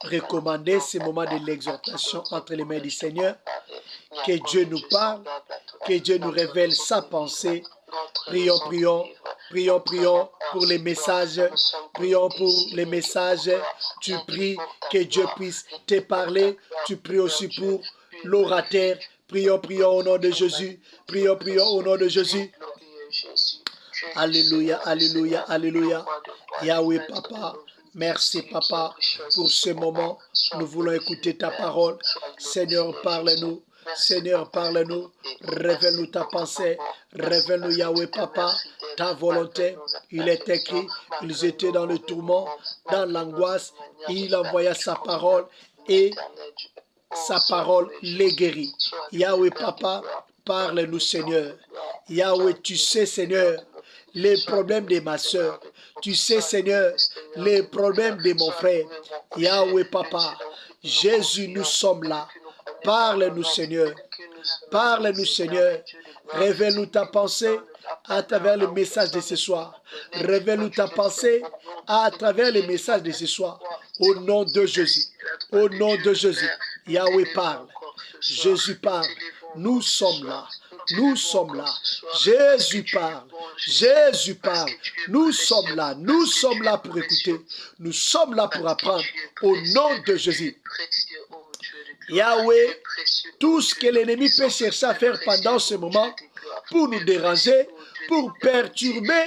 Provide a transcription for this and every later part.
recommander ce moment de l'exhortation entre les mains du Seigneur. Que Dieu nous parle, que Dieu nous révèle sa pensée. Prions, prions, prions, prions pour les messages. Prions pour les messages. Tu pries que Dieu puisse te parler. Tu pries aussi pour l'orateur. Prions, prions au nom de Jésus. Prions, prions au nom de Jésus. Alléluia, alléluia, alléluia. Yahweh, Papa, merci, Papa, pour ce moment. Nous voulons écouter ta parole. Seigneur, parle-nous. Seigneur, parle-nous. Révèle-nous ta pensée. Révèle-nous, Yahweh, Papa, ta volonté. Il est écrit, ils étaient dans le tourment, dans l'angoisse. Il envoya sa parole et sa parole les guérit. Yahweh, Papa, parle-nous, Seigneur. Yahweh, tu sais, Seigneur, les problèmes de ma soeur. Tu sais, Seigneur, les problèmes de mon frère. Yahweh, Papa, Jésus, nous sommes là. Parle-nous, Seigneur. Parle-nous, Seigneur. Révèle-nous ta pensée à travers le message de ce soir. Révèle-nous ta pensée à travers le message de ce soir. Au nom de Jésus. Au nom de Jésus. Yahweh parle. Jésus parle. Nous sommes là. Nous sommes là. Jésus parle. Jésus parle. Nous sommes là. Nous sommes là pour écouter. Nous sommes là pour apprendre. Au nom de Jésus. Yahweh, tout ce que l'ennemi peut chercher à faire pendant ce moment pour nous déranger, pour perturber,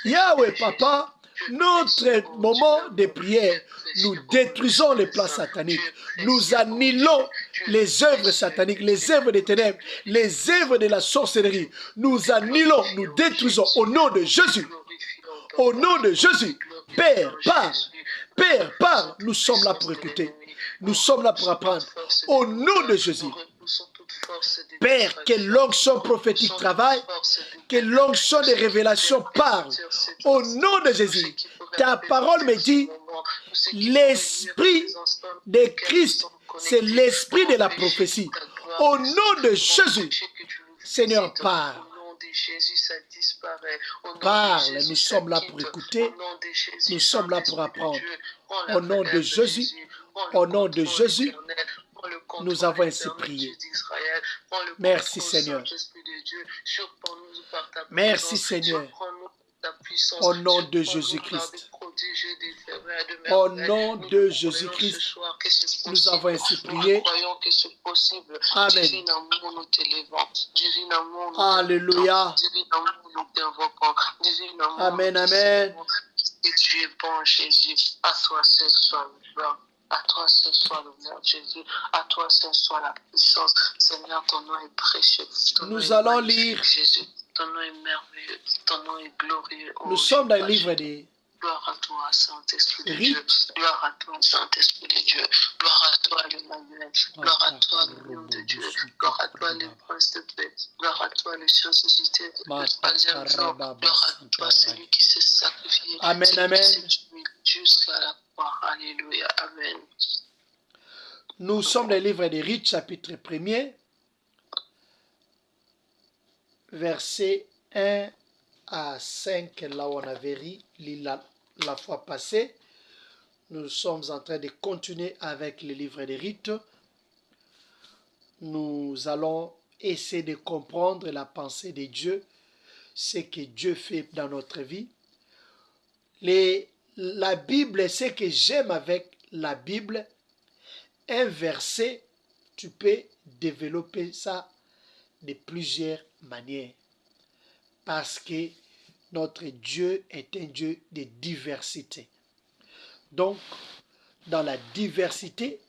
Yahweh, Papa, notre moment de prière, nous détruisons les plans sataniques. Nous annihilons les œuvres sataniques, les œuvres des ténèbres, les œuvres de la sorcellerie. Nous annihilons, nous détruisons au nom de Jésus. Au nom de Jésus. Père, parle. Père, parle. Nous sommes là pour écouter. Nous sommes là pour apprendre. Au nom de Jésus. Père, que l'onction prophétique travaille, que l'onction de révélation parle. Au nom de Jésus. Ta parole me dit, l'esprit de Christ, c'est l'esprit de la prophétie. Au nom de Jésus. Seigneur, parle. Parle, nous sommes là pour écouter, nous sommes là pour apprendre. Au nom de Jésus, au nom de Jésus, nous avons ainsi prié. Merci Seigneur. Merci Seigneur. Au nom de Jésus-Christ. Au nom de Jésus-Christ, nous avons ainsi prié. Amen. Alléluia. Amen, amen. Et tu es bon, Jésus. À toi seul soit le gloire. À toi seul soit l'honneur, Jésus. À toi seul soit la puissance. Seigneur, ton nom est précieux. Nous allons lire. Jésus. Ton nom est merveilleux. Ton nom est glorieux. Nous sommes dans le livre des Gloire à toi, Saint-Esprit de Dieu. Gloire à toi, Saint-Esprit de Dieu. Gloire à toi, l'Emmanuel. Gloire à toi, le nom de Dieu. Gloire à toi, le prince de paix. Gloire à toi, le Seigneur suscité. Le troisième jour. Gloire à toi, celui qui s'est sacrifié. Amen, amen. Jusqu'à la croix. Alléluia. Amen. Nous sommes dans le livre des Rites, chapitre 1er, verset 1 à 5, là où on avait lu la fois passée. Nous sommes en train de continuer avec le livre des Rites. Nous allons essayer de comprendre la pensée de Dieu, ce que Dieu fait dans notre vie. La Bible, ce que j'aime avec la Bible, un verset, tu peux développer ça de plusieurs manières. Parce que notre Dieu est un Dieu de diversité. Donc, dans la diversité,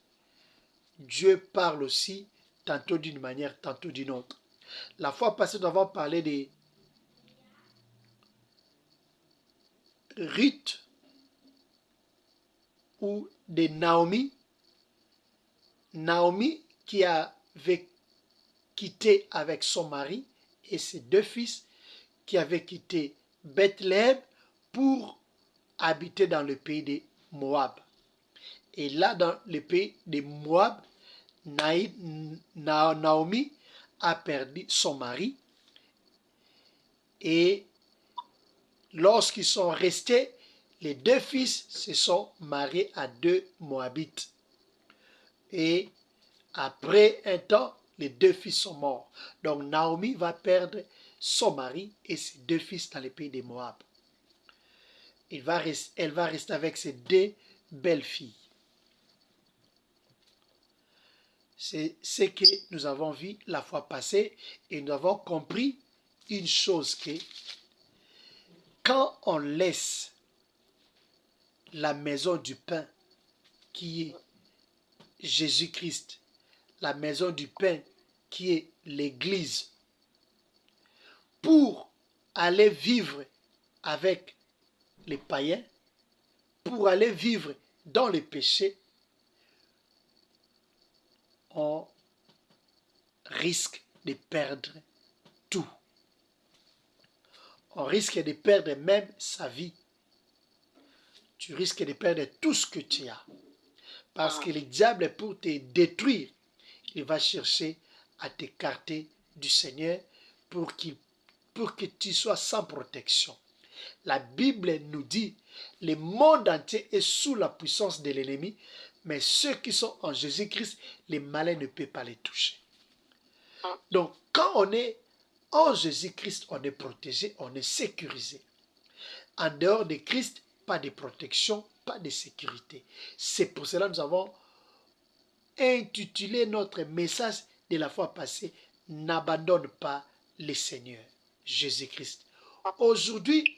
Dieu parle aussi tantôt d'une manière, tantôt d'une autre. La fois passée, nous avons parlé des Ruth ou de Naomi. Naomi qui avait quitté avec son mari et ses deux fils, qui avaient quitté Bethléem pour habiter dans le pays de Moab. Et là, dans le pays de Moab, Naomi a perdu son mari. Et lorsqu'ils sont restés, les deux fils se sont mariés à deux Moabites. Et après un temps, les 2 fils sont morts. Donc Naomi va perdre son mari et ses 2 fils dans les pays de Moab. Elle va rester avec ses 2 belles-filles. C'est ce que nous avons vu la fois passée et nous avons compris une chose, que quand on laisse la maison du pain qui est Jésus-Christ, la maison du pain qui est l'Église, pour aller vivre avec les païens, pour aller vivre dans les péchés, on risque de perdre tout. On risque de perdre même sa vie. Tu risques de perdre tout ce que tu as. Parce que le diable, pour te détruire, il va chercher à t'écarter du Seigneur pour que tu sois sans protection. La Bible nous dit, le monde entier est sous la puissance de l'ennemi, mais ceux qui sont en Jésus-Christ, les malins ne peuvent pas les toucher. Donc, quand on est en Jésus-Christ, on est protégé, on est sécurisé. En dehors de Christ, pas de protection, pas de sécurité. C'est pour cela que nous avons intitulé notre message de la fois passée, « N'abandonne pas le Seigneur, Jésus-Christ ». Aujourd'hui,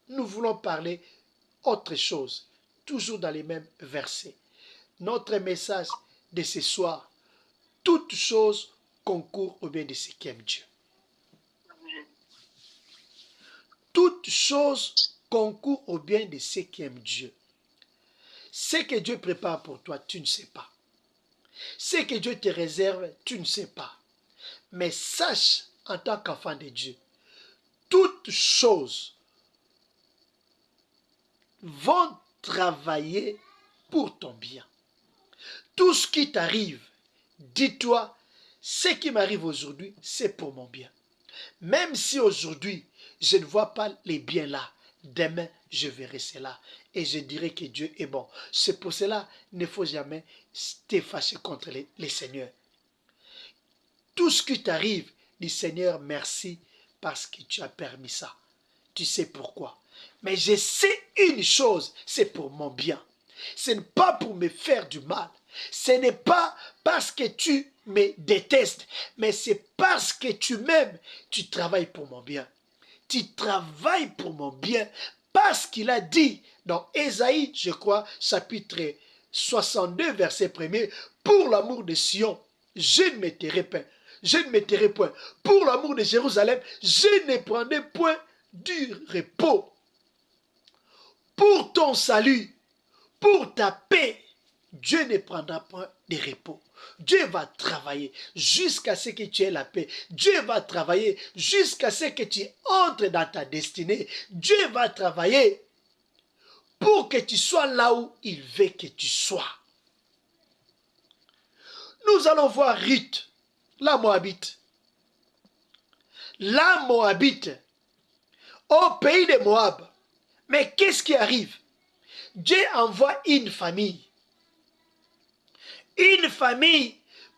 nous voulons parler autre chose, toujours dans les mêmes versets. Notre message de ce soir, toute chose concourt au bien de ceux qui aiment Dieu. Toute chose concourt au bien de ceux qui aiment Dieu. Ce que Dieu prépare pour toi, tu ne sais pas. Ce que Dieu te réserve, tu ne sais pas. Mais sache, en tant qu'enfant de Dieu, toutes choses vont travailler pour ton bien. Tout ce qui t'arrive, dis-toi, ce qui m'arrive aujourd'hui, c'est pour mon bien. Même si aujourd'hui, je ne vois pas les biens là, demain, je verrai cela et je dirai que Dieu est bon. C'est pour cela, il ne faut jamais te fâcher contre les seigneurs. Tout ce qui t'arrive, dis Seigneur, merci parce que tu as permis ça. Tu sais pourquoi. Mais je sais une chose, c'est pour mon bien. Ce n'est pas pour me faire du mal. Ce n'est pas parce que tu me détestes, mais c'est parce que tu m'aimes, tu travailles pour mon bien. Tu travailles pour mon bien parce qu'il a dit dans Ésaïe, je crois, chapitre 62, verset 1er, pour l'amour de Sion, je ne me tairai pas. Je ne me tairai point. Pour l'amour de Jérusalem, je ne prendrai point du repos. Pour ton salut, pour ta paix, Dieu ne prendra point de repos. Dieu va travailler jusqu'à ce que tu aies la paix. Dieu va travailler jusqu'à ce que tu entres dans ta destinée. Dieu va travailler pour que tu sois là où il veut que tu sois. Nous allons voir Ruth, la Moabite. La Moabite, au pays de Moab. Mais qu'est-ce qui arrive? Dieu envoie une famille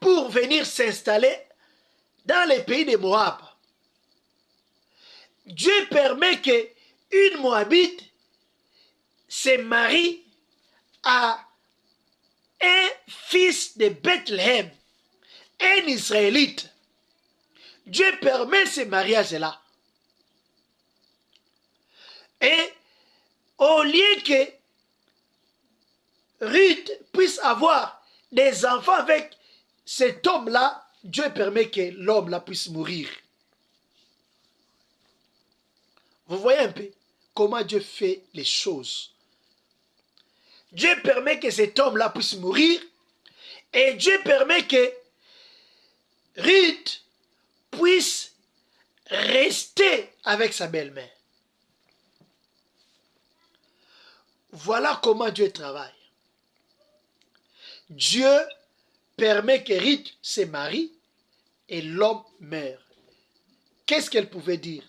pour venir s'installer dans les pays de Moab. Dieu permet que une Moabite se marie à un fils de Bethléem, un Israélite. Dieu permet ce mariage-là. Et au lieu que Ruth puisse avoir des enfants avec cet homme-là, Dieu permet que l'homme-là puisse mourir. Vous voyez un peu comment Dieu fait les choses. Dieu permet que cet homme-là puisse mourir et Dieu permet que Ruth puisse rester avec sa belle-mère. Voilà comment Dieu travaille. Dieu permet que Ruth se marie et l'homme meurt. Qu'est-ce qu'elle pouvait dire?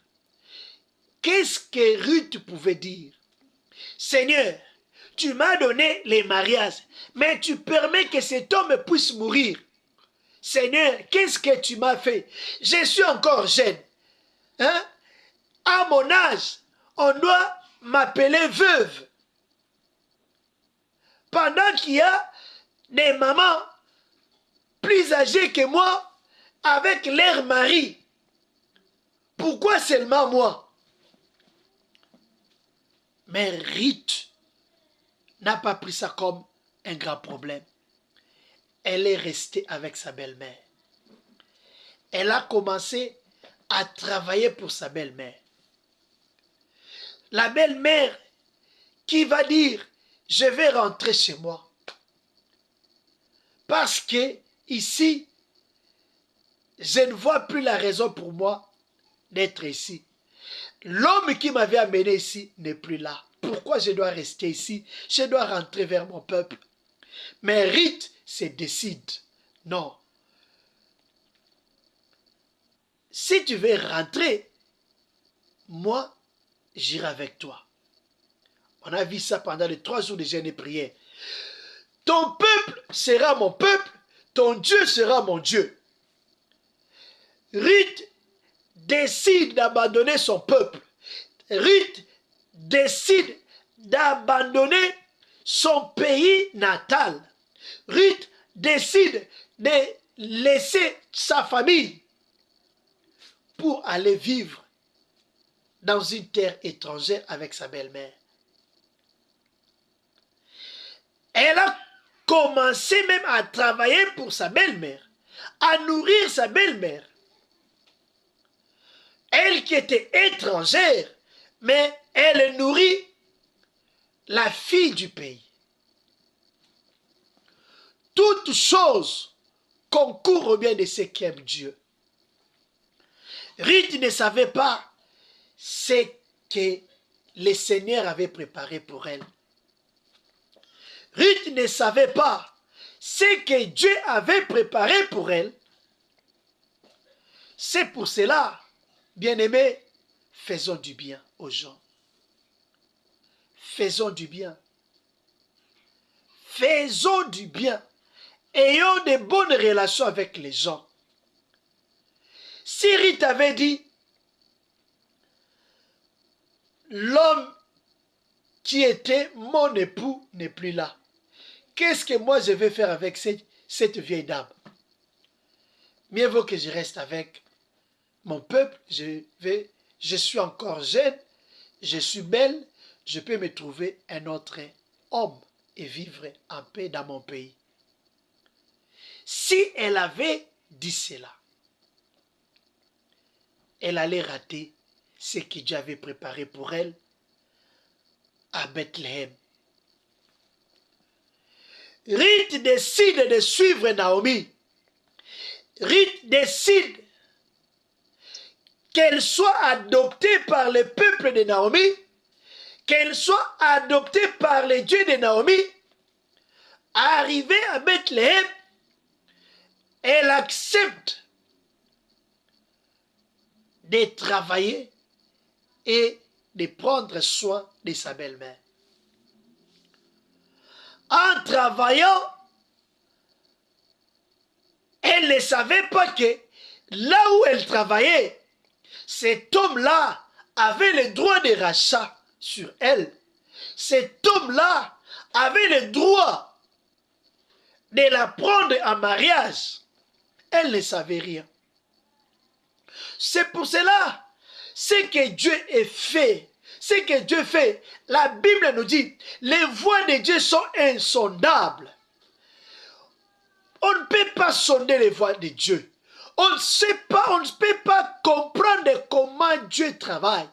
Qu'est-ce que Ruth pouvait dire? Seigneur, tu m'as donné les mariages, mais tu permets que cet homme puisse mourir. Seigneur, qu'est-ce que tu m'as fait? Je suis encore jeune. Hein? À mon âge, on doit m'appeler veuve. Pendant qu'il y a des mamans plus âgées que moi avec leur mari. Pourquoi seulement moi? Mais Ruth n'a pas pris ça comme un grand problème. Elle est restée avec sa belle-mère. Elle a commencé à travailler pour sa belle-mère. La belle-mère qui va dire, je vais rentrer chez moi. Parce que ici, je ne vois plus la raison pour moi d'être ici. L'homme qui m'avait amené ici n'est plus là. Pourquoi je dois rester ici? Je dois rentrer vers mon peuple. Mais Ruth se décide. Non. Si tu veux rentrer, moi, j'irai avec toi. On a vu ça pendant les 3 jours de jeûne et prière. Ton peuple sera mon peuple, ton Dieu sera mon Dieu. Ruth décide d'abandonner son peuple. Ruth décide d'abandonner son pays natal. Ruth décide de laisser sa famille pour aller vivre dans une terre étrangère avec sa belle-mère. Elle a commencé même à travailler pour sa belle-mère, à nourrir sa belle-mère. Elle qui était étrangère, mais elle nourrit la fille du pays. Toute chose concourt au bien de ceux qui aiment Dieu. Ruth ne savait pas ce que le Seigneur avait préparé pour elle. Ruth ne savait pas ce que Dieu avait préparé pour elle. C'est pour cela, bien-aimés, faisons du bien aux gens. Faisons du bien. Faisons du bien. Ayons de bonnes relations avec les gens. Si Ruth avait dit, l'homme qui était mon époux n'est plus là. Qu'est-ce que moi je vais faire avec cette vieille dame? Mieux vaut que je reste avec mon peuple. Je suis encore jeune, je suis belle, je peux me trouver un autre homme et vivre en paix dans mon pays. Si elle avait dit cela, elle allait rater ce que Dieu avait préparé pour elle à Bethléem. Ruth décide de suivre Naomi. Ruth décide qu'elle soit adoptée par le peuple de Naomi, qu'elle soit adoptée par les dieux de Naomi. Arrivée à Bethléem, elle accepte de travailler et de prendre soin de sa belle-mère. En travaillant, elle ne savait pas que là où elle travaillait, cet homme-là avait le droit de rachat sur elle. Cet homme-là avait le droit de la prendre en mariage. Elle ne savait rien. C'est pour cela, ce que Dieu a fait, ce que Dieu fait, la Bible nous dit, les voies de Dieu sont insondables. On ne peut pas sonder les voies de Dieu. On ne sait pas, on ne peut pas comprendre comment Dieu travaille.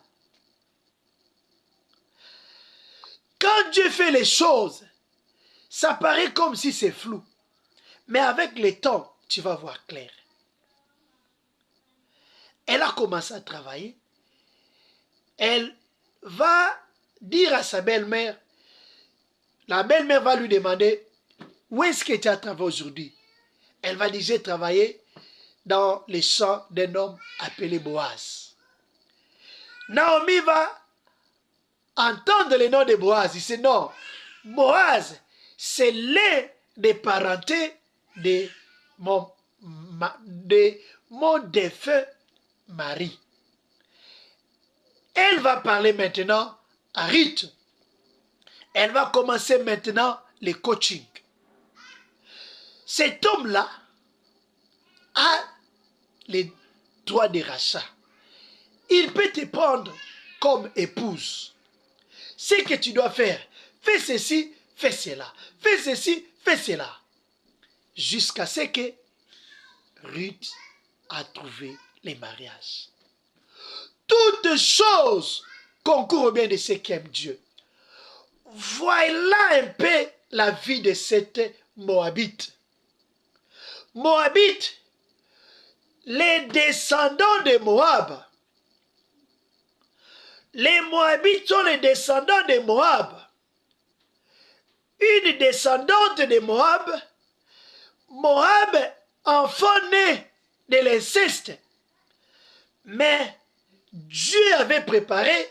Quand Dieu fait les choses, ça paraît comme si c'est flou. Mais avec le temps, tu vas voir clair. Elle a commencé à travailler. Elle va dire à sa belle-mère, la belle-mère va lui demander, où est-ce que tu as travaillé aujourd'hui? Elle va dire, j'ai travaillé dans les champs d'un homme appelé Boaz. Naomi va entendre le nom de Boaz. Il dit, non, Boaz, c'est l'un des parentés de mon défunt mari. Elle va parler maintenant à Ruth. Elle va commencer maintenant le coaching. Cet homme-là a les droits de rachat. Il peut te prendre comme épouse. Ce que tu dois faire, fais ceci, fais cela. Fais ceci, fais cela. Jusqu'à ce que Ruth a trouvé les mariages. Toutes choses concourent au bien de ceux qui aiment Dieu. Voilà un peu la vie de cette Moabite. Moabite, les descendants de Moab. Les Moabites sont les descendants de Moab. Une descendante de Moab, Moab, enfant né de l'inceste. Mais Dieu avait préparé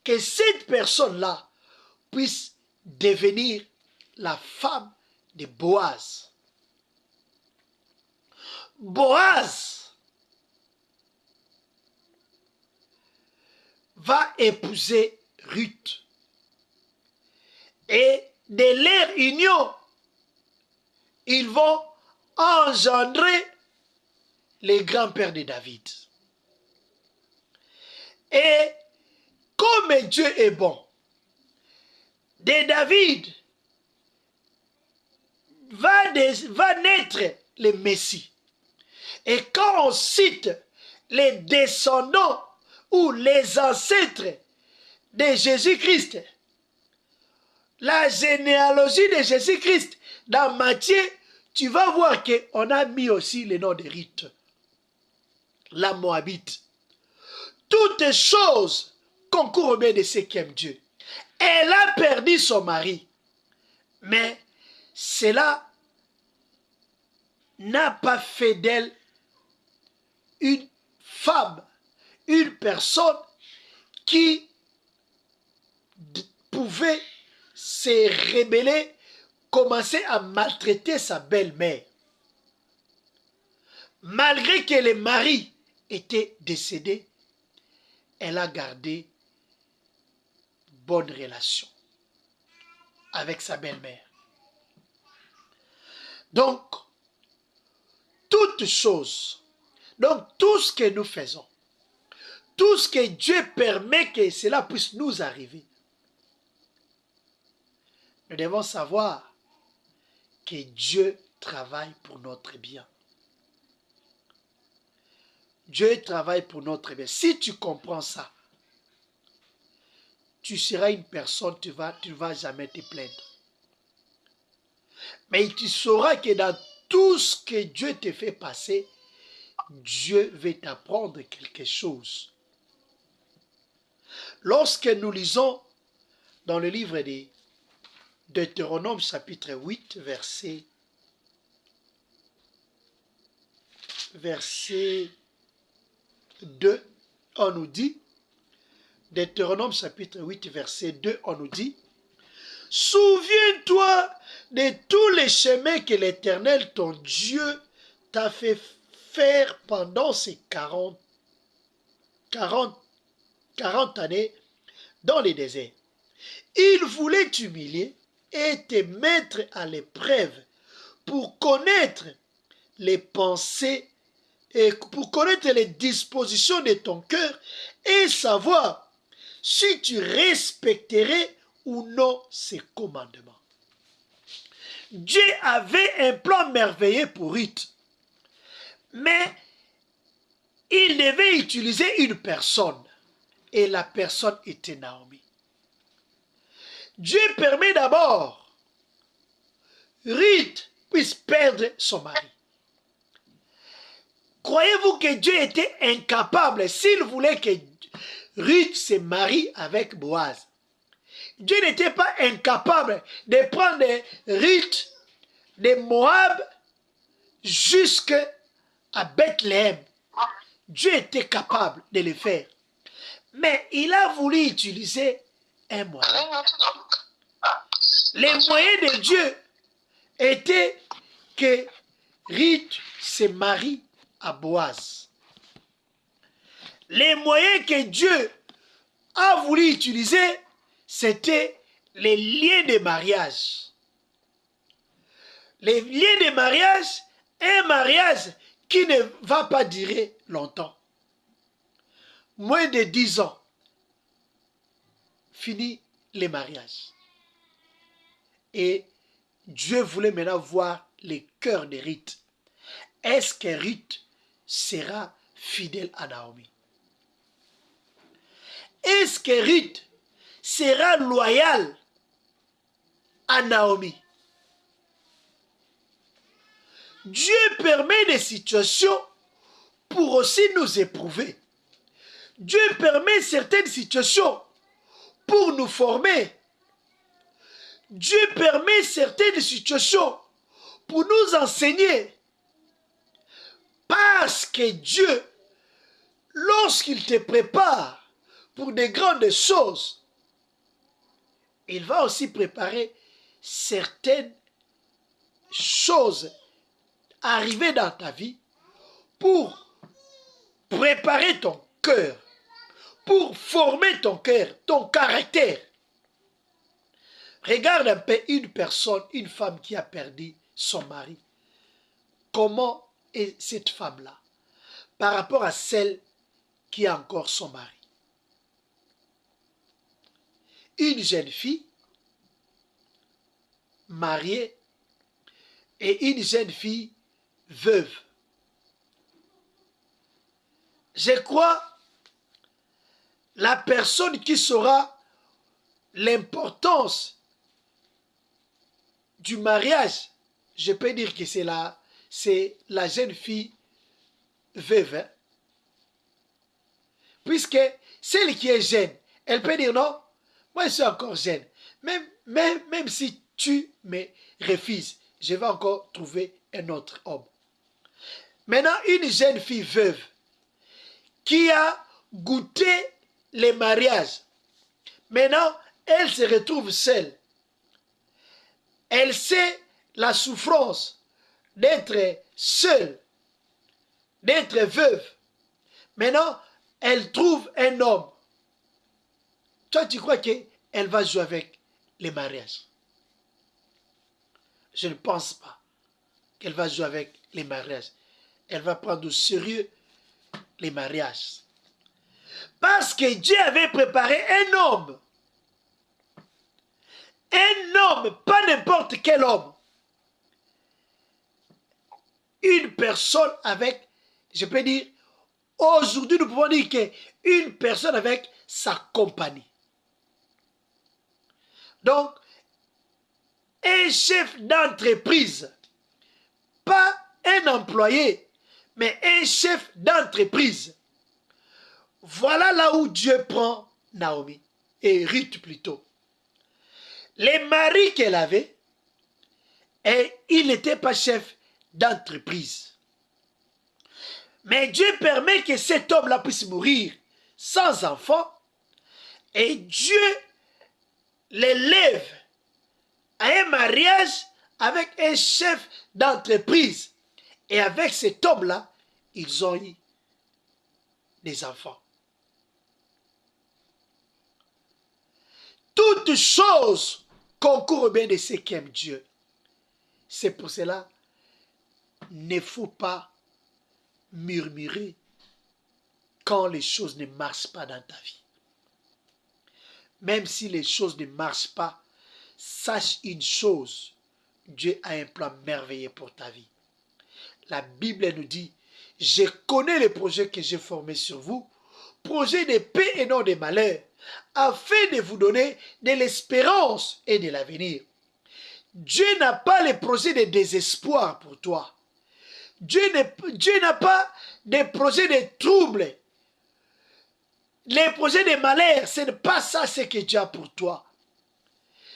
que cette personne-là puisse devenir la femme de Boaz. Boaz va épouser Ruth. Et de leur union, ils vont engendrer les grands-pères de David. Et comme Dieu est bon, de David va naître le Messie. Et quand on cite les descendants ou les ancêtres de Jésus-Christ, la généalogie de Jésus-Christ, dans Matthieu, tu vas voir qu'on a mis aussi le nom de Ruth, la Moabite. Toutes choses concourent au bien de ceux qui aiment Dieu. Elle a perdu son mari, mais cela n'a pas fait d'elle une femme, une personne qui pouvait se rebeller, commencer à maltraiter sa belle-mère. Malgré que le mari était décédé, elle a gardé bonne relation avec sa belle-mère. Donc, toutes choses, donc tout ce que nous faisons, tout ce que Dieu permet que cela puisse nous arriver, nous devons savoir que Dieu travaille pour notre bien. Dieu travaille pour notre bien. Si tu comprends ça, tu seras une personne, tu ne vas jamais te plaindre. Mais tu sauras que dans tout ce que Dieu te fait passer, Dieu veut t'apprendre quelque chose. Lorsque nous lisons dans le livre de Deutéronome chapitre 8, verset 2, on nous dit, Deutéronome chapitre 8, verset 2, on nous dit, « Souviens-toi de tous les chemins que l'Éternel, ton Dieu, t'a fait faire pendant ces 40 années dans le désert. Il voulait t'humilier et te mettre à l'épreuve pour connaître les pensées et pour connaître les dispositions de ton cœur et savoir si tu respecterais ou non ses commandements. » Dieu avait un plan merveilleux pour Ruth, mais il devait utiliser une personne, et la personne était Naomi. Dieu permet d'abord Ruth puisse perdre son mari. Croyez-vous que Dieu était incapable, s'il voulait que Ruth se marie avec Boaz? Dieu n'était pas incapable de prendre Ruth de Moab jusqu'à Bethléem. Dieu était capable de le faire. Mais il a voulu utiliser un moyen. Les moyens de Dieu étaient que Ruth se marie à Boaz. Les moyens que Dieu a voulu utiliser, c'était les liens de mariage. Les liens de mariage, un mariage qui ne va pas durer longtemps. Moins de 10 ans, fini les mariages. Et Dieu voulait maintenant voir les cœurs de Ruth. Est-ce que Ruth sera fidèle à Naomi? Est-ce que Ruth sera loyale à Naomi? Dieu permet des situations pour aussi nous éprouver. Dieu permet certaines situations pour nous former. Dieu permet certaines situations pour nous enseigner. Parce que Dieu, lorsqu'il te prépare pour des grandes choses, il va aussi préparer certaines choses arriver dans ta vie pour préparer ton cœur, pour former ton cœur, ton caractère. Regarde un peu une personne, une femme qui a perdu son mari. Comment est cette femme-là par rapport à celle qui a encore son mari? Une jeune fille mariée et une jeune fille veuve. Je crois la personne qui saura l'importance du mariage, je peux dire que c'est la jeune fille veuve. Hein? Puisque celle qui est jeune, elle peut dire non, moi je suis encore jeune. Même si tu me refuses, je vais encore trouver un autre homme. Maintenant, une jeune fille veuve qui a goûté les mariages, maintenant, elle se retrouve seule. Elle sait la souffrance d'être seule, d'être veuve. Maintenant, elle trouve un homme. Toi, tu crois qu'elle va jouer avec les mariages? Je ne pense pas qu'elle va jouer avec les mariages. Elle va prendre au sérieux les mariages. Parce que Dieu avait préparé un homme. Un homme, pas n'importe quel homme. Une personne avec, je peux dire, aujourd'hui nous pouvons dire qu'une personne avec sa compagnie. Donc, un chef d'entreprise, pas un employé, mais un chef d'entreprise. Voilà là où Dieu prend Naomi, et Ruth plutôt. Les maris qu'elle avait, et il n'était pas chef d'entreprise. Mais Dieu permet que cet homme-là puisse mourir sans enfant, et Dieu l'élève à un mariage avec un chef d'entreprise. Et avec cet homme-là, ils ont eu des enfants. Toutes choses concourent au bien de ceux qui aiment Dieu. C'est pour cela, il ne faut pas murmurer quand les choses ne marchent pas dans ta vie. Même si les choses ne marchent pas, sache une chose, Dieu a un plan merveilleux pour ta vie. La Bible nous dit, je connais les projets que j'ai formés sur vous, projets de paix et non de malheur, afin de vous donner de l'espérance et de l'avenir. Dieu n'a pas les projets de désespoir pour toi. Dieu n'a pas des projets de troubles. Les projets de malheur, ce n'est pas ça ce que Dieu a pour toi.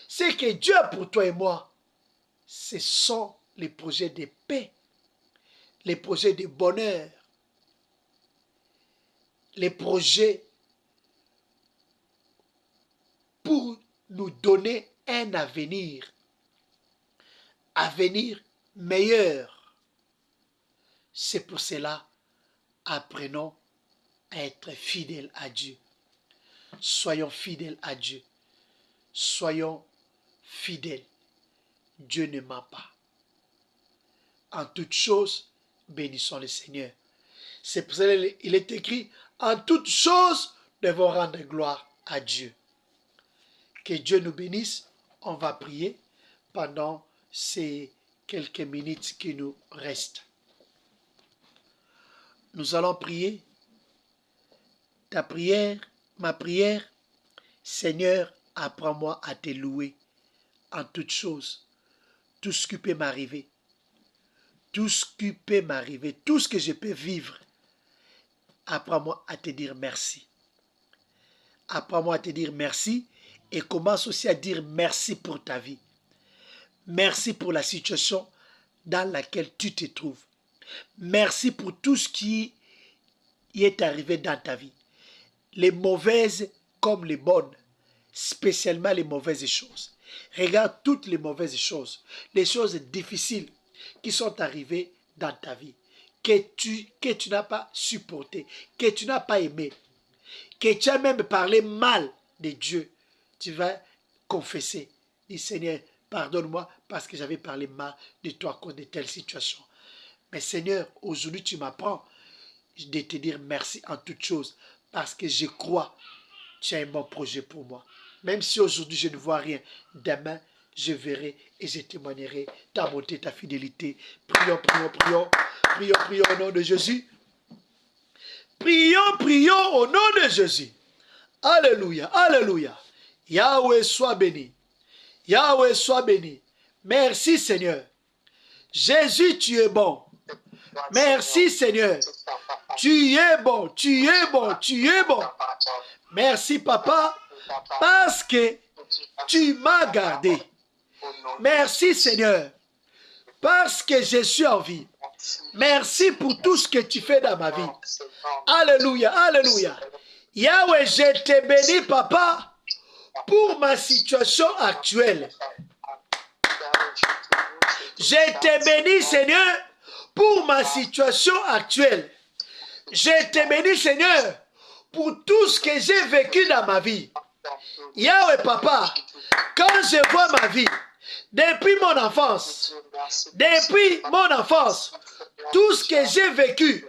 Ce que Dieu a pour toi et moi, ce sont les projets de paix, les projets de bonheur, les projets pour nous donner un avenir meilleur. C'est pour cela, apprenons à être fidèles à Dieu. Soyons fidèles à Dieu. Soyons fidèles. Dieu ne ment pas. En toutes choses, bénissons le Seigneur. C'est pour cela qu'il est écrit, en toutes choses, nous devons rendre gloire à Dieu. Que Dieu nous bénisse. On va prier pendant ces quelques minutes qui nous restent. Nous allons prier. Ta prière, ma prière, Seigneur, apprends-moi à te louer en toutes choses. Tout ce qui peut m'arriver, tout ce qui peut m'arriver, tout ce que je peux vivre, apprends-moi à te dire merci. Apprends-moi à te dire merci et commence aussi à dire merci pour ta vie. Merci pour la situation dans laquelle tu te trouves. Merci pour tout ce qui est arrivé dans ta vie. Les mauvaises comme les bonnes, spécialement les mauvaises choses. Regarde toutes les mauvaises choses, les choses difficiles qui sont arrivées dans ta vie, que tu n'as pas supporté, que tu n'as pas aimé, que tu as même parlé mal de Dieu. Tu vas confesser. Dis Seigneur, pardonne-moi parce que j'avais parlé mal de toi à cause de telle situation. Mais Seigneur, aujourd'hui tu m'apprends de te dire merci en toutes choses parce que je crois que tu as un bon projet pour moi. Même si aujourd'hui je ne vois rien, demain je verrai et je témoignerai ta bonté, ta fidélité. Prions, prions, prions. Prions, prions au nom de Jésus. Prions, prions au nom de Jésus. Alléluia, alléluia. Yahweh soit béni. Yahweh soit béni. Merci Seigneur. Jésus, tu es bon. Merci Seigneur. Tu es bon, tu es bon, tu es bon. Merci Papa, parce que tu m'as gardé. Merci Seigneur, parce que je suis en vie. Merci pour tout ce que tu fais dans ma vie. Alléluia, alléluia. Yahweh, je te bénis Papa pour ma situation actuelle. Je te bénis Seigneur pour ma situation actuelle. Je te bénis Seigneur pour tout ce que j'ai vécu dans ma vie. Yahweh Papa, quand je vois ma vie, depuis mon enfance, tout ce que j'ai vécu,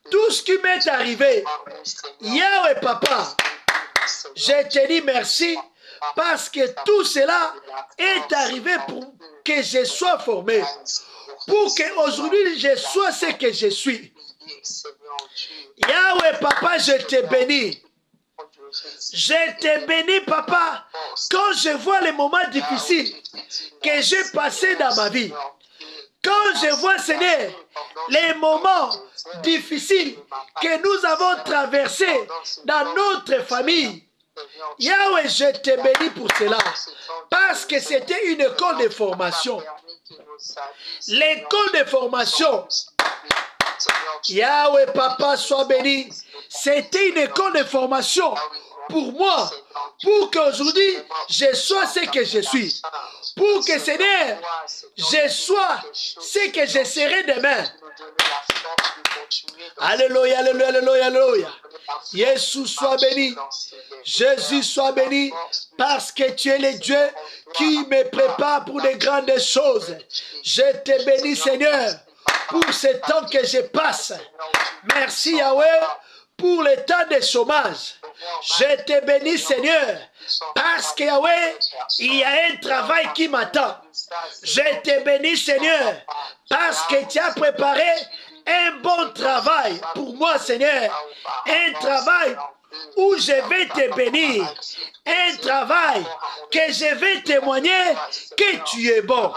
tout ce qui m'est arrivé, Yahweh Papa, je te dis merci parce que tout cela est arrivé pour que je sois formé, pour qu'aujourd'hui je sois ce que je suis. Yahweh Papa, je te bénis. Je te bénis Papa quand je vois les moments difficiles que j'ai passés dans ma vie. Quand je vois Seigneur les moments difficiles que nous avons traversés dans notre famille. Yahweh, je te bénis pour cela parce que c'était une école de formation. L'école de formation, Yahweh Papa soit béni. C'était une école de formation pour moi, pour qu'aujourd'hui je sois ce que je suis, pour que Seigneur, je sois ce que je serai demain. Alléluia, alléluia, alléluia, alléluia. Jésus soit béni, Jésus soit béni, parce que tu es le Dieu qui me prépare pour de grandes choses. Je te bénis Seigneur pour ce temps que je passe. Merci Yahweh pour le temps de chômage. Je te bénis Seigneur parce que Yahweh, il y a un travail qui m'attend. Je te bénis Seigneur parce que tu as préparé un bon travail pour moi Seigneur. Un travail où je vais te bénir. Un travail que je vais témoigner que tu es bon.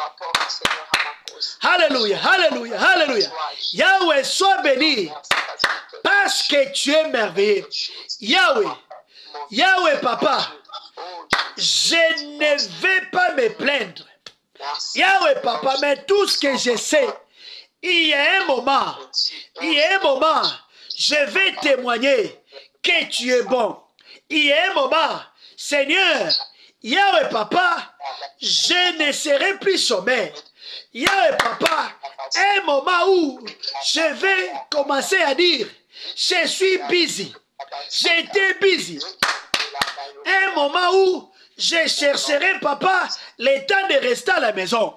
Alléluia, alléluia, alléluia. Yahweh, sois béni parce que tu es merveilleux. Yahweh, Yahweh Papa, je ne vais pas me plaindre. Yahweh Papa, mais tout ce que je sais, il y a un moment, je vais témoigner que tu es bon. Il y a un moment, Seigneur, Yahweh papa, je ne serai plus sommaire. Yahweh papa, un moment où je vais commencer à dire, je suis busy. J'étais busy. Un moment où je chercherai papa le temps de rester à la maison.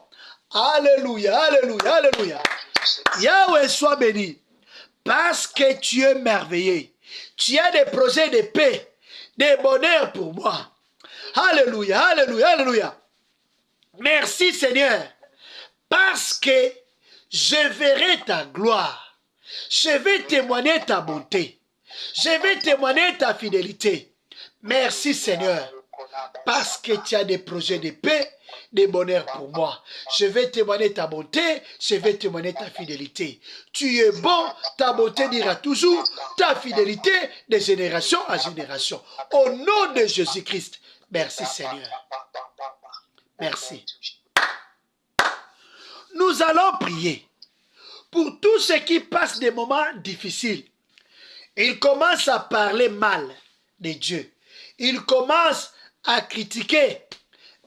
Alléluia, alléluia, alléluia. Yahweh soit béni. Parce que tu es merveilleux. Tu as des projets de paix, de bonheur pour moi. Alléluia, alléluia, alléluia. Merci Seigneur. Parce que je verrai ta gloire. Je vais témoigner ta bonté. Je vais témoigner ta fidélité. Merci Seigneur. Parce que tu as des projets de paix, de bonheur pour moi. Je vais témoigner ta bonté, je vais témoigner ta fidélité. Tu es bon, ta bonté dira toujours, ta fidélité de génération en génération. Au nom de Jésus-Christ, merci Seigneur. Merci. Nous allons prier pour tous ceux qui passent des moments difficiles. Ils commencent à parler mal de Dieu. Ils commencent à critiquer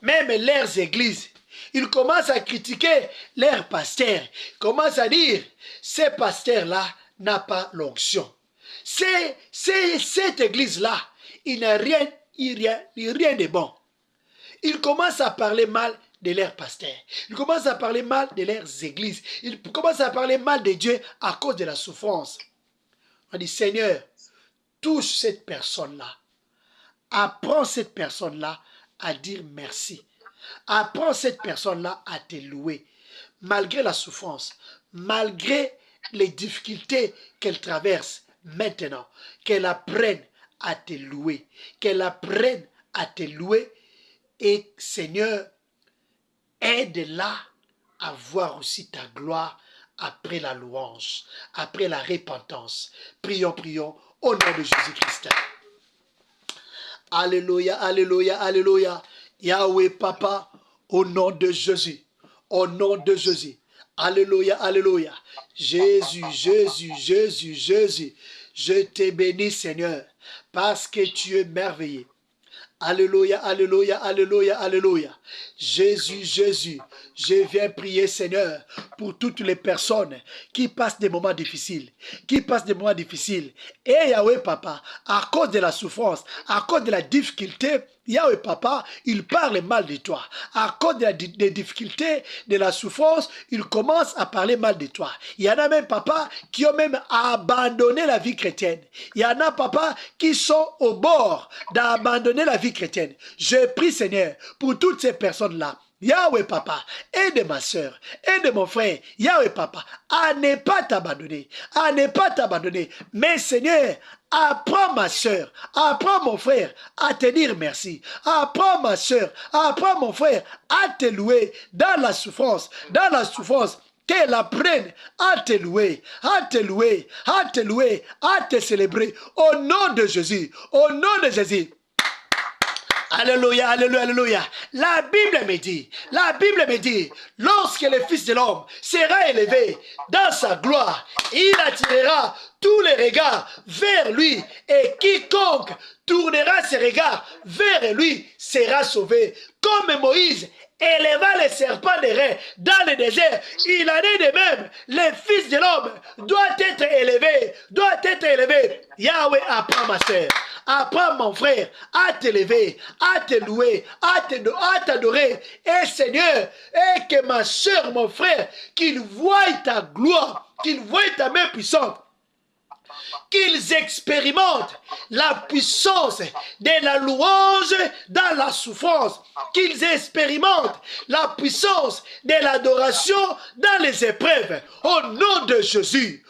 même leurs églises. Ils commencent à critiquer leurs pasteurs. Ils commencent à dire, ce pasteur-là n'a pas l'onction. Cette église-là, il n'a rien de bon. Ils commencent à parler mal de leurs pasteurs. Ils commencent à parler mal de leurs églises. Ils commencent à parler mal de Dieu à cause de la souffrance. On dit, Seigneur, touche cette personne-là. Apprends cette personne-là à dire merci. Apprends cette personne-là à te louer. Malgré la souffrance, malgré les difficultés qu'elle traverse maintenant, qu'elle apprenne à te louer. Qu'elle apprenne à te louer. Et Seigneur, aide-la à voir aussi ta gloire après la louange, après la repentance. Prions, prions, au nom de Jésus-Christ. Alléluia, alléluia, alléluia. Yahweh Papa, au nom de Jésus. Au nom de Jésus. Alléluia, alléluia. Jésus, Jésus, Jésus, Jésus. Je te bénis, Seigneur, parce que tu es merveilleux. Alléluia, alléluia, alléluia, alléluia. Jésus, Jésus, je viens prier, Seigneur, pour toutes les personnes qui passent des moments difficiles, Et Yahweh, Papa, à cause de la souffrance, à cause de la difficulté, Yahweh, Papa, il parle mal de toi. À cause des difficultés, de la souffrance, il commence à parler mal de toi. Il y en a même, Papa, qui ont même abandonné la vie chrétienne. Il y en a, Papa, qui sont au bord d'abandonner la vie chrétienne. Je prie, Seigneur, pour toutes ces personnes-là. Yahweh Papa, aide ma soeur, aide mon frère, Yahweh Papa, à ne pas t'abandonner, Mais Seigneur, apprends ma soeur, apprends mon frère à te dire merci. Apprends ma soeur, apprends mon frère à te louer dans la souffrance, qu'elle apprenne à te louer, à te célébrer au nom de Jésus, Alléluia, alléluia, alléluia. La Bible me dit, lorsque le Fils de l'homme sera élevé dans sa gloire, il attirera tous les regards vers lui et quiconque tournera ses regards vers lui sera sauvé. Comme Moïse éleva les serpents des reins dans le désert, il en est de même. Le Fils de l'homme doit être élevé. Yahweh, apprends ma sœur, apprends mon frère à t'élever, à te louer, à t'adorer. Et Seigneur, et que ma sœur, mon frère, qu'il voie ta gloire, qu'il voie ta main puissante, qu'ils expérimentent la puissance de la louange dans la souffrance, qu'ils expérimentent la puissance de l'adoration dans les épreuves, au nom de Jésus,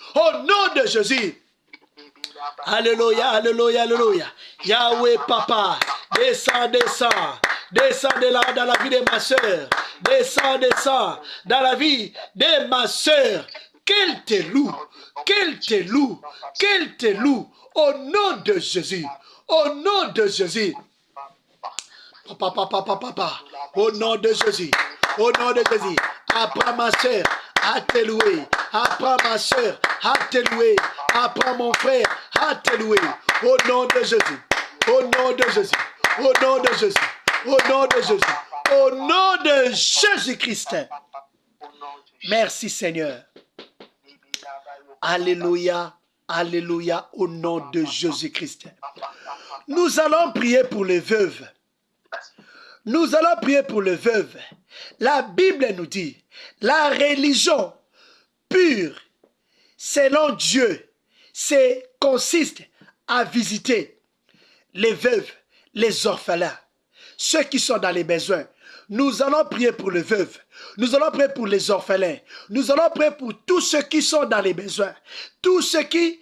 Alléluia, alléluia, alléluia. Yahweh Papa, descends dans la vie de ma soeur, descends dans la vie de ma soeur. Qu'elle te loue, au nom de Jésus, Papa, au nom de Jésus, apprends ma soeur à te louer, apprends ma soeur à te louer, apprends mon frère à te louer, au nom de Jésus, Au nom de Jésus. Au nom de Jésus-Christ. Merci Seigneur. Alléluia. Alléluia. Au nom de Jésus-Christ. Nous allons prier pour les veuves. Nous allons prier pour les veuves. La Bible nous dit, la religion pure, selon Dieu, consiste à visiter les veuves, les orphelins, ceux qui sont dans les besoins. Nous allons prier pour les veuves. Nous allons prier pour les orphelins. Nous allons prier pour tous ceux qui sont dans les besoins. Tous ceux qui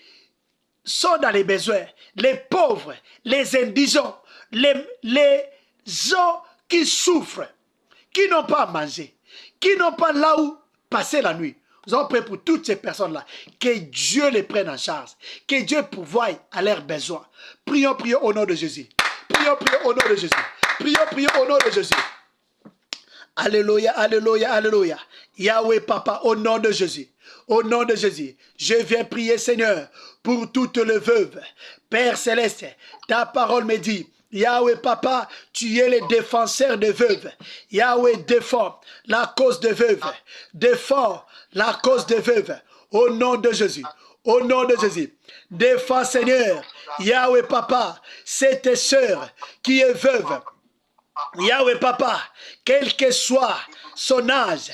sont dans les besoins. Les pauvres, les indigents, les gens qui souffrent, qui n'ont pas à manger, qui n'ont pas là où passer la nuit. Nous allons prier pour toutes ces personnes-là. Que Dieu les prenne en charge. Que Dieu pourvoie à leurs besoins. Prions, prions au nom de Jésus. Prions, prions au nom de Jésus. Prions, prions au nom de Jésus. Alléluia, alléluia, alléluia. Yahweh Papa, au nom de Jésus. Au nom de Jésus, je viens prier, Seigneur, pour toutes les veuves. Père Céleste, ta parole me dit, Yahweh Papa, tu es le défenseur des veuves. Yahweh défend la cause des veuves. Défend la cause des veuves. Au nom de Jésus. Au nom de Jésus. Défends, Seigneur. Yahweh Papa, c'est tes sœurs qui est veuve. Yahweh Papa, quel que soit son âge,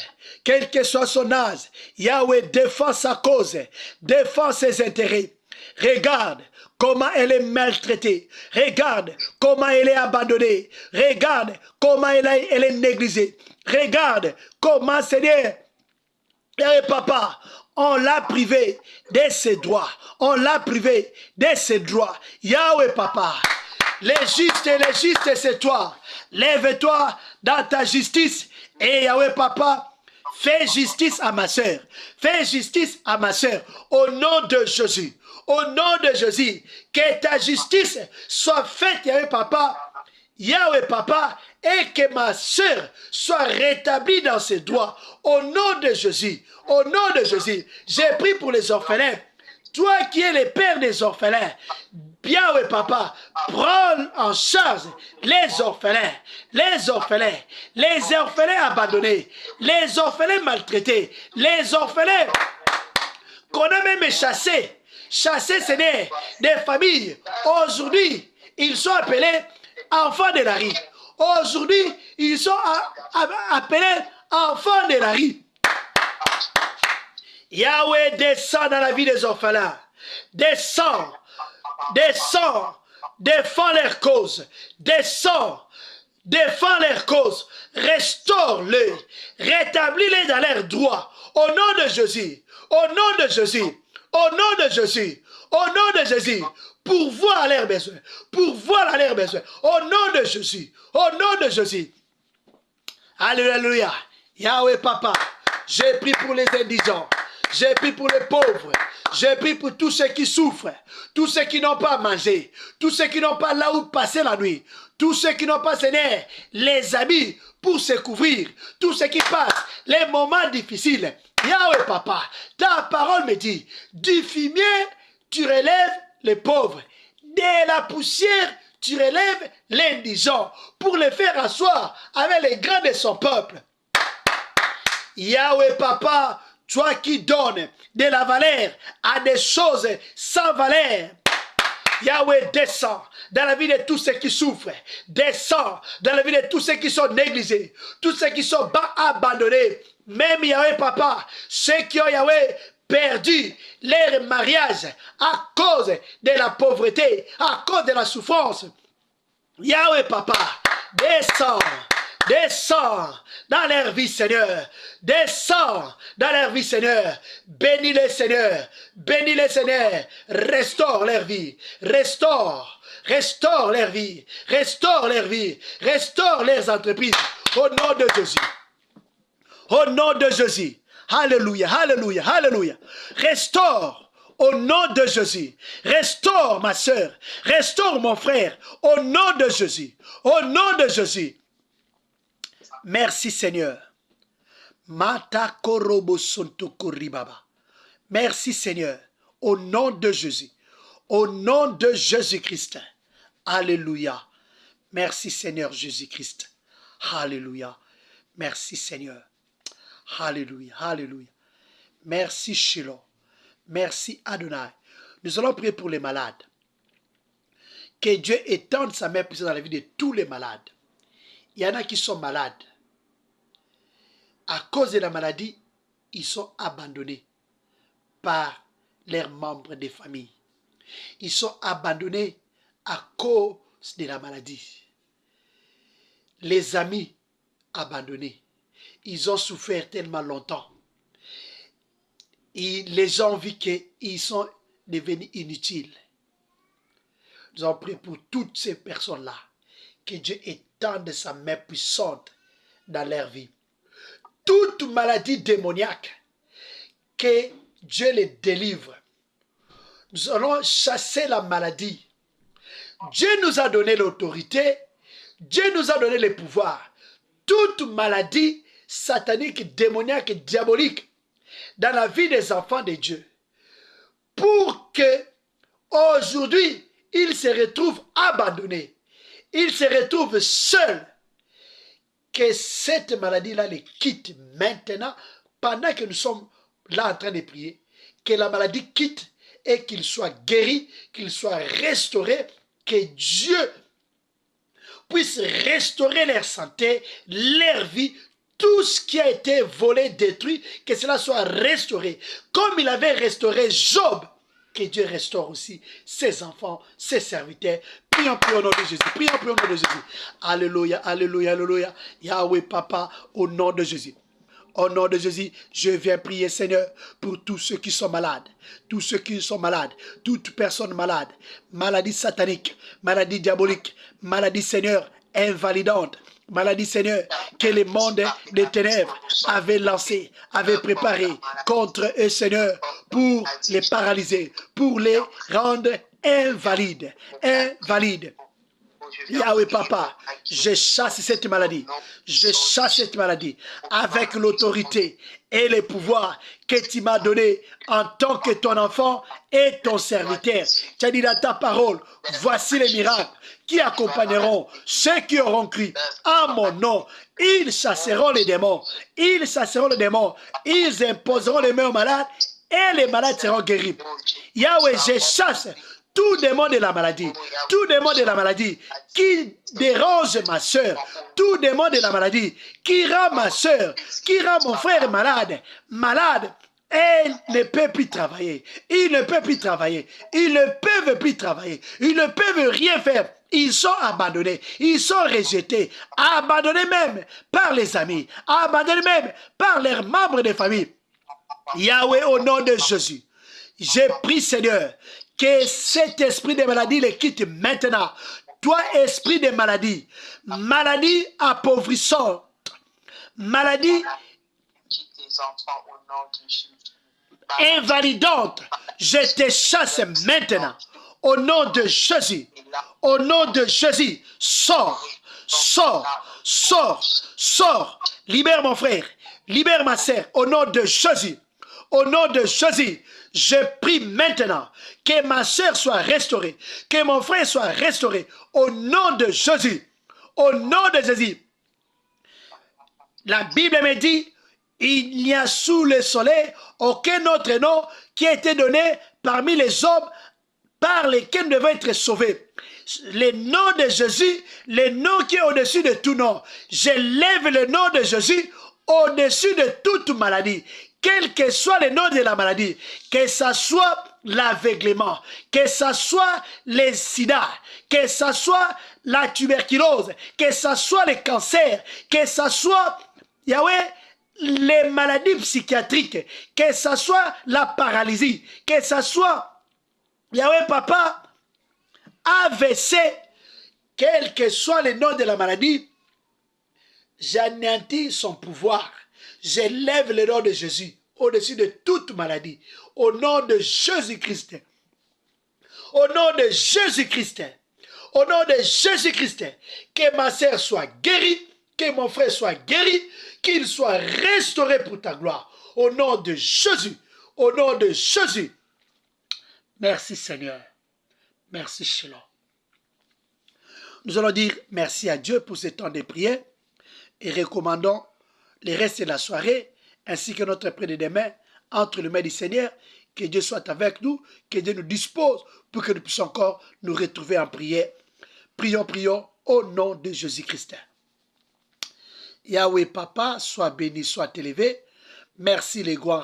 Yahweh défend sa cause, défend ses intérêts. Regarde comment elle est maltraitée. Regarde comment elle est abandonnée. Regarde comment elle est négligée. Regarde comment, Seigneur, Yahweh Papa, on l'a privé de ses droits. On l'a privé de ses droits. Yahweh Papa, les justes, c'est toi. Lève-toi dans ta justice. Et Yahweh Papa, fais justice à ma sœur. Fais justice à ma sœur. Au nom de Jésus. Au nom de Jésus. Que ta justice soit faite, Yahweh Papa. Yahweh Papa. Et que ma sœur soit rétablie dans ses droits. Au nom de Jésus. Au nom de Jésus. J'ai prié pour les orphelins. Toi qui es le père des orphelins. Yahweh Papa, prends en charge les orphelins, les orphelins abandonnés, les orphelins maltraités, les orphelins qu'on a même chassés, Seigneur, des familles. Aujourd'hui, ils sont appelés enfants de la rue. Aujourd'hui, ils sont appelés enfants de la rue. Yahweh descend dans la vie des orphelins. Descends, défends leur cause. Descends, défends leur cause. Restaure-les, rétablis-les dans leurs droits. Au nom de Jésus, au nom de Jésus, au nom de Jésus, au nom de Jésus. Pourvoir à leurs besoins, pourvoir à leurs besoins. Au nom de Jésus, au nom de Jésus. Alléluia. Yahweh Papa, j'ai prié pour les indigents. J'ai prié pour les pauvres. J'ai prié pour tous ceux qui souffrent. Tous ceux qui n'ont pas mangé. Tous ceux qui n'ont pas là où passer la nuit. Tous ceux qui n'ont pas, Seigneur, les habits pour se couvrir. Tous ceux qui passent les moments difficiles. Yahweh Papa, ta parole me dit, du fumier, tu relèves les pauvres. De la poussière, tu relèves l'indigent pour les faire asseoir avec les grands de son peuple. Yahweh Papa, toi qui donnes de la valeur à des choses sans valeur. Yahweh descend dans la vie de tous ceux qui souffrent. Descend dans la vie de tous ceux qui sont négligés. Tous ceux qui sont abandonnés. Même Yahweh Papa, ceux qui ont Yahweh perdu leur mariage à cause de la pauvreté, à cause de la souffrance. Yahweh Papa, descend. Descends dans leur vie, Seigneur. Descends dans leur vie, Seigneur. Bénis-les, Seigneur. Bénis-les, Seigneur. Restaure leur vie. Restaure leur vie. Restaure leur vie. Restaure leurs entreprises. Au nom de Jésus. Au nom de Jésus. Alléluia, alléluia, alléluia. Restaure. Au nom de Jésus. Restaure ma soeur. Restaure mon frère. Au nom de Jésus. Au nom de Jésus. Merci Seigneur. Merci Seigneur. Au nom de Jésus. Au nom de Jésus-Christ. Alléluia. Merci Seigneur Jésus-Christ. Alléluia. Merci Seigneur. Alléluia. Alléluia. Merci Shiloh. Merci Adonai. Nous allons prier pour les malades. Que Dieu étende sa main puissante dans la vie de tous les malades. Il y en a qui sont malades. À cause de la maladie, ils sont abandonnés par leurs membres de famille. Ils sont abandonnés à cause de la maladie. Les amis abandonnés. Ils ont souffert tellement longtemps. Et les gens ont vu qu'ils sont devenus inutiles. Nous avons prié pour toutes ces personnes-là. Que Dieu étende sa main puissante dans leur vie. Toute maladie démoniaque, que Dieu les délivre. Nous allons chasser la maladie. Dieu nous a donné l'autorité. Dieu nous a donné le pouvoir. Toute maladie satanique, démoniaque, diabolique dans la vie des enfants de Dieu. Pour que aujourd'hui, ils se retrouvent abandonnés. Ils se retrouvent seuls. Que cette maladie-là les quitte maintenant, pendant que nous sommes là en train de prier. Que la maladie quitte et qu'ils soient guéris, qu'ils soient restaurés. Que Dieu puisse restaurer leur santé, leur vie, tout ce qui a été volé, détruit, que cela soit restauré. Comme il avait restauré Job, que Dieu restaure aussi ses enfants, ses serviteurs. Prions au nom de Jésus. Prions au nom de Jésus. Alléluia, alléluia, alléluia. Yahweh, Papa, au nom de Jésus. Au nom de Jésus, je viens prier, Seigneur, pour tous ceux qui sont malades. Tous ceux qui sont malades. Toute personne malade. Maladie satanique. Maladie diabolique. Maladie, Seigneur, invalidante. Maladie, Seigneur, que le monde des ténèbres avait lancé, avait préparé contre eux, Seigneur, pour les paralyser, pour les rendre invalides. Invalides. Yahweh Papa, je chasse cette maladie. Je chasse cette maladie avec l'autorité et le pouvoir que tu m'as donné en tant que ton enfant et ton serviteur. Tu as dit dans ta parole, voici les miracles qui accompagneront ceux qui auront cru en mon nom. Ils chasseront les démons. Ils chasseront les démons. Ils imposeront les mains aux malades et les malades seront guéris. Yahweh, je chasse tout démon de la maladie, tout démon de la maladie qui dérange ma soeur, tout démon de la maladie qui rend ma soeur, qui rend mon frère malade, elle ne peut plus travailler, il ne peut plus travailler, ils ne peuvent plus travailler, ils ne peuvent rien faire. Ils sont abandonnés, ils sont rejetés, abandonnés même par les amis, abandonnés même par leurs membres de famille. Yahweh, au nom de Jésus, j'ai pris, Seigneur, que cet esprit de maladie les quitte maintenant. Toi, esprit de maladie, maladie appauvrissante, maladie invalidante, je te chasse maintenant. Au nom de Jésus, au nom de Jésus, sors, sors, sors, sors. Libère mon frère, libère ma sœur, au nom de Jésus. Au nom de Jésus, je prie maintenant que ma sœur soit restaurée, que mon frère soit restauré. Au nom de Jésus, au nom de Jésus. La Bible me dit, il n'y a sous le soleil aucun autre nom qui a été donné parmi les hommes par lesquels nous devons être sauvés. Le nom de Jésus, le nom qui est au-dessus de tout nom. Je lève le nom de Jésus au-dessus de toute maladie. Quel que soit le nom de la maladie, que ce soit l'aveuglement, que ce soit le sida, que ce soit la tuberculose, que ce soit le cancer, que ce soit, Yahweh, les maladies psychiatriques, que ce soit la paralysie, que ce soit, Yahweh Papa, AVC, quel que soit le nom de la maladie, j'anéantis son pouvoir. J'élève le nom de Jésus au-dessus de toute maladie. Au nom de Jésus-Christ. Au nom de Jésus-Christ. Au nom de Jésus-Christ. Que ma sœur soit guérie. Que mon frère soit guéri. Qu'il soit restauré pour ta gloire. Au nom de Jésus. Au nom de Jésus. Merci Seigneur. Merci Shalom. Nous allons dire merci à Dieu pour ce temps de prière et recommandons le reste de la soirée ainsi que notre prière de demain entre les mains du Seigneur. Que Dieu soit avec nous, que Dieu nous dispose pour que nous puissions encore nous retrouver en prière. Prions, prions au nom de Jésus-Christ. Yahweh Papa, sois béni, sois élevé. Merci les grands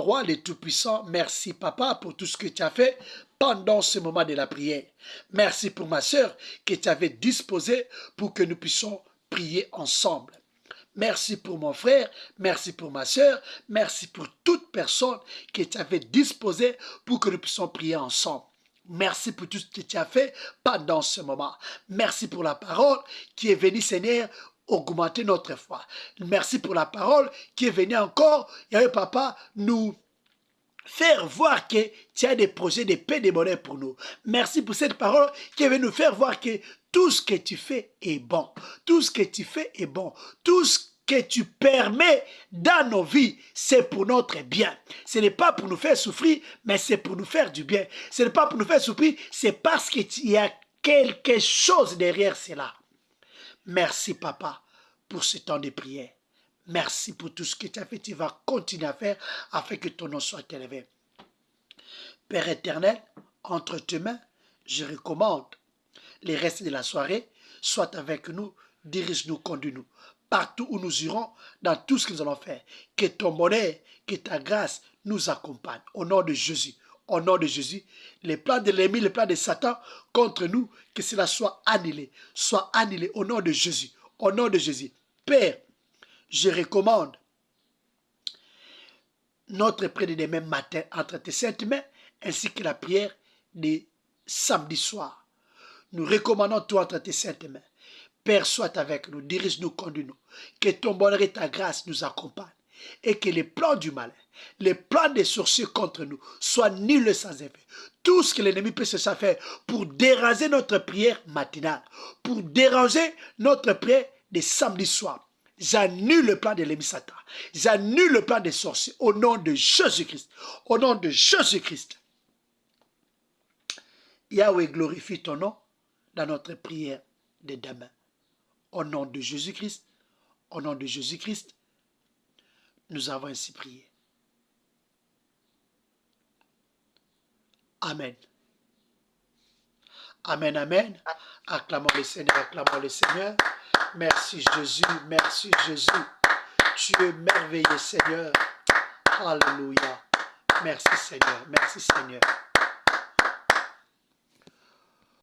rois, les tout-puissants. Merci Papa pour tout ce que tu as fait pendant ce moment de la prière. Merci pour ma sœur que tu avais disposée pour que nous puissions prier ensemble. Merci pour mon frère, merci pour ma sœur, merci pour toute personne que tu avais disposée pour que nous puissions prier ensemble. Merci pour tout ce que tu as fait pendant ce moment. Merci pour la parole qui est venue, Seigneur, augmenter notre foi. Merci pour la parole qui est venue encore, Yahweh Papa, nous faire voir que tu as des projets de paix, de bonheur pour nous. Merci pour cette parole qui est venue nous faire voir que tout ce que tu fais est bon. Tout ce que tu fais est bon. Tout ce que tu permets dans nos vies, c'est pour notre bien. Ce n'est pas pour nous faire souffrir, mais c'est pour nous faire du bien. Ce n'est pas pour nous faire souffrir, c'est parce qu'il y a quelque chose derrière cela. Merci, Papa, pour ce temps de prière. Merci pour tout ce que tu as fait. Tu vas continuer à faire afin que ton nom soit élevé. Père éternel, entre tes mains, je recommande les restes de la soirée. Sois avec nous, dirige-nous, conduis-nous. Partout où nous irons, dans tout ce que nous allons faire. Que ton bonheur, que ta grâce nous accompagne. Au nom de Jésus. Au nom de Jésus, les plans de l'ennemi, les plans de Satan contre nous, que cela soit annulé. Soit annulé au nom de Jésus. Au nom de Jésus. Père, je recommande notre prière de demain matin entre tes saintes mains ainsi que la prière de samedi soir. Nous recommandons tout entre tes saintes mains. Père, sois avec nous, dirige-nous, conduis-nous. Que ton bonheur et ta grâce nous accompagnent et que les plans du malin, les plans des sorciers contre nous soient nuls sans effet. Tout ce que l'ennemi peut se faire pour déranger notre prière matinale, pour déranger notre prière de samedi soir. J'annule le plan de l'ennemi Satan. J'annule le plan des sorciers au nom de Jésus-Christ. Au nom de Jésus-Christ. Yahweh, glorifie ton nom dans notre prière de demain. Au nom de Jésus-Christ, au nom de Jésus-Christ, nous avons ainsi prié. Amen. Amen, amen. Acclamons le Seigneur, acclamons le Seigneur. Merci Jésus, merci Jésus. Tu es merveilleux Seigneur. Alléluia. Merci Seigneur, merci Seigneur.